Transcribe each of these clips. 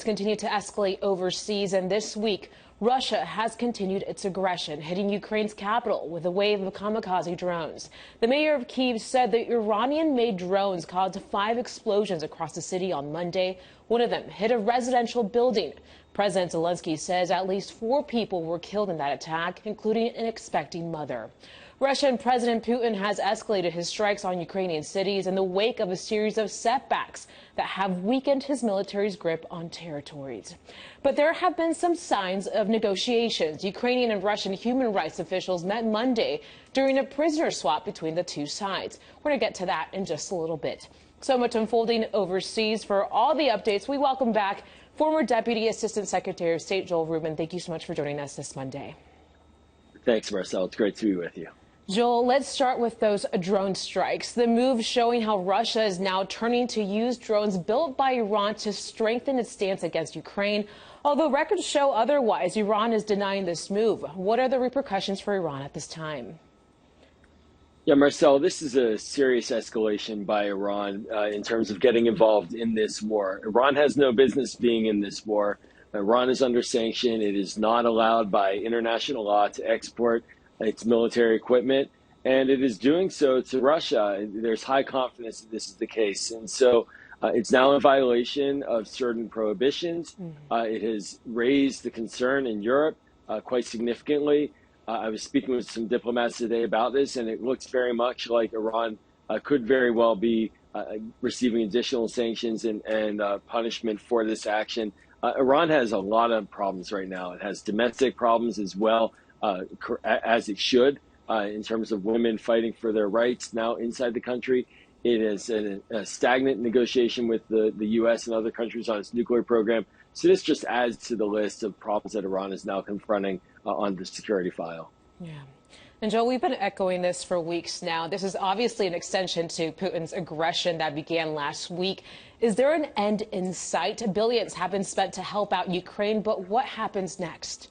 Continue to escalate overseas, and this week Russia has continued its aggression, hitting Ukraine's capital with a wave of kamikaze drones. The mayor of Kyiv said the Iranian-made drones caused 5 explosions across the city on Monday. One of them hit a residential building. President Zelensky says at least 4 people were killed in that attack, including an expecting mother. Russian President Putin has escalated his strikes on Ukrainian cities in the wake of a series of setbacks that have weakened his military's grip on territories. But there have been some signs of negotiations. Ukrainian and Russian human rights officials met Monday during a prisoner swap between the two sides. We're going to get to that in just a little bit. So much unfolding overseas. For all the updates, we welcome back former Deputy Assistant Secretary of State Joel Rubin. Thank you so much for joining us this Monday. Thanks, Marcel. It's great to be with you. Joel, let's start with those drone strikes. The move showing how Russia is now turning to use drones built by Iran to strengthen its stance against Ukraine. Although records show otherwise, Iran is denying this move. What are the repercussions for Iran at this time? Yeah, Marcel, this is a serious escalation by Iran in terms of getting involved in this war. Iran has no business being in this war. Iran is under sanction. It is not allowed by international law to export its military equipment, and it is doing so to Russia. There's high confidence that this is the case. And so it's now in violation of certain prohibitions. It has raised the concern in Europe quite significantly. I was speaking with some diplomats today about this, and it looks very much like Iran could very well be receiving additional sanctions and punishment for this action. Iran has a lot of problems right now. It has domestic problems as well, as it should, in terms of women fighting for their rights now inside the country. It is a stagnant negotiation with the U.S. and other countries on its nuclear program. So this just adds to the list of problems that Iran is now confronting on the security file. Yeah. And Joel, we've been echoing this for weeks now. This is obviously an extension to Putin's aggression that began last week. Is there an end in sight? Billions have been spent to help out Ukraine, but what happens next?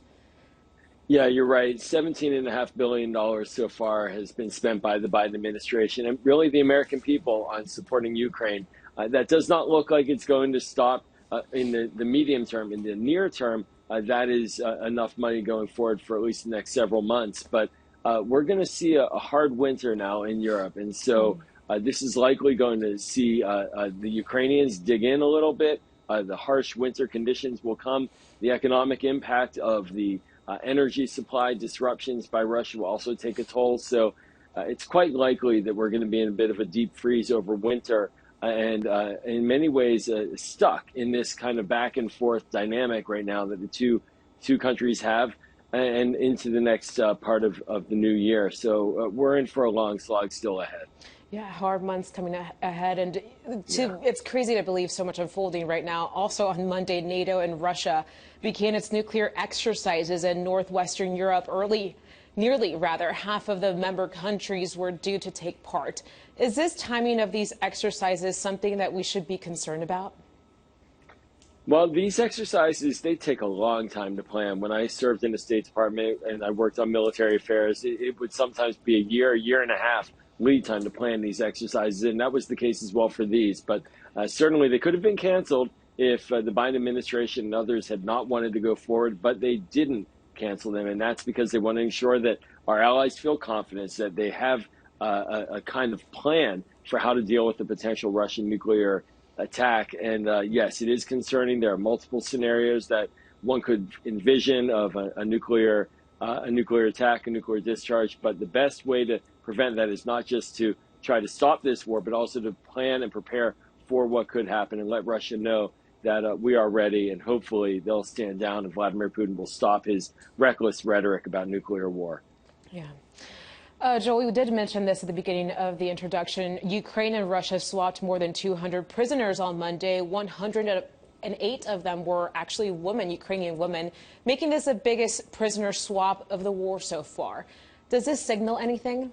Yeah, you're right. $17.5 billion so far has been spent by the Biden administration and really the American people on supporting Ukraine. That does not look like it's going to stop in the medium term. In the near term, that is enough money going forward for at least the next several months. But we're going to see a hard winter now in Europe. And so this is likely going to see the Ukrainians dig in a little bit. The harsh winter conditions will come. The economic impact of the energy supply disruptions by Russia will also take a toll. So it's quite likely that we're going to be in a bit of a deep freeze over winter and in many ways stuck in this kind of back and forth dynamic right now that the two countries have and into the next part of the new year. So we're in for a long slog still ahead. Yeah, hard months coming ahead. And it's crazy to believe so much unfolding right now. Also on Monday, NATO and Russia began its nuclear exercises in northwestern Europe. Nearly half of the member countries were due to take part. Is this timing of these exercises something that we should be concerned about? Well, these exercises, they take a long time to plan. When I served in the State Department and I worked on military affairs, it would sometimes be a year and a half lead time to plan these exercises, and that was the case as well for these. But certainly they could have been canceled if the Biden administration and others had not wanted to go forward, but they didn't cancel them, and that's because they want to ensure that our allies feel confidence that they have a kind of plan for how to deal with the potential Russian nuclear attack. And yes, it is concerning. There are multiple scenarios that one could envision of a nuclear attack, a nuclear discharge, but the best way to prevent that is not just to try to stop this war, but also to plan and prepare for what could happen and let Russia know that we are ready, and hopefully they'll stand down and Vladimir Putin will stop his reckless rhetoric about nuclear war. Yeah. Joel, we did mention this at the beginning of the introduction. Ukraine and Russia swapped more than 200 prisoners on Monday. 108 of them were actually women, Ukrainian women, making this the biggest prisoner swap of the war so far. Does this signal anything?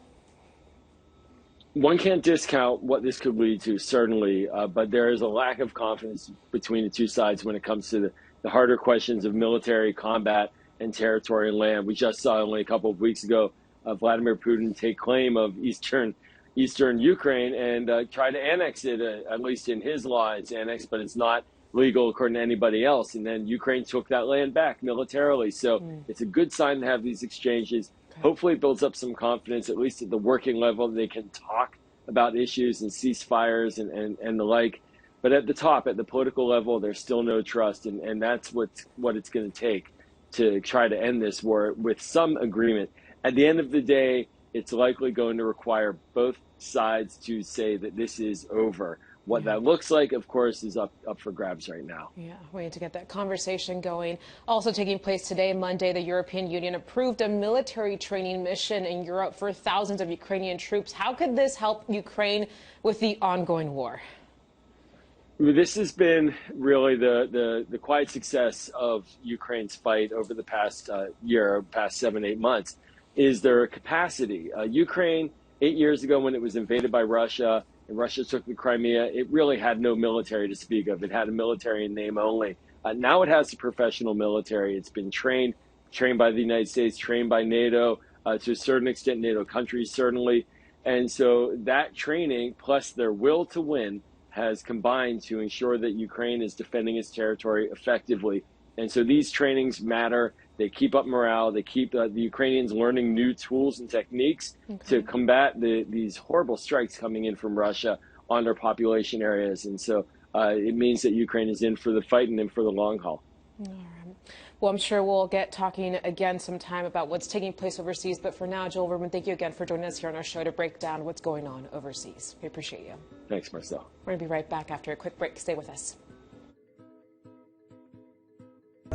One can't discount what this could lead to, certainly, but there is a lack of confidence between the two sides when it comes to the harder questions of military combat and territory and land. We just saw only a couple of weeks ago Vladimir Putin take claim of eastern Ukraine and try to annex it, at least in his law, it's annexed, but it's not legal according to anybody else. And then Ukraine took that land back militarily. So it's a good sign to have these exchanges. Okay. Hopefully it builds up some confidence, at least at the working level. They can talk about issues and ceasefires and the like. But at the top, at the political level, there's still no trust. And that's what it's going to take to try to end this war with some agreement. At the end of the day, it's likely going to require both sides to say that this is over. What that looks like, of course, is up for grabs right now. Yeah, we need to get that conversation going. Also taking place today, Monday, the European Union approved a military training mission in Europe for thousands of Ukrainian troops. How could this help Ukraine with the ongoing war? This has been really the quiet success of Ukraine's fight over the past year, past 7-8 months, is their capacity. Ukraine, 8 years ago when it was invaded by Russia, and Russia took the Crimea, it really had no military to speak of. It had a military in name only. Now it has a professional military. It's been trained by the United States, trained by NATO, to a certain extent, NATO countries certainly. And so that training, plus their will to win, has combined to ensure that Ukraine is defending its territory effectively. And so these trainings matter. They keep up morale. They keep the Ukrainians learning new tools and techniques to combat these horrible strikes coming in from Russia on their population areas. And so it means that Ukraine is in for the fight and in for the long haul. All right. Well, I'm sure we'll get talking again sometime about what's taking place overseas. But for now, Joel Rubin, thank you again for joining us here on our show to break down what's going on overseas. We appreciate you. Thanks, Marcel. We're going to be right back after a quick break. Stay with us.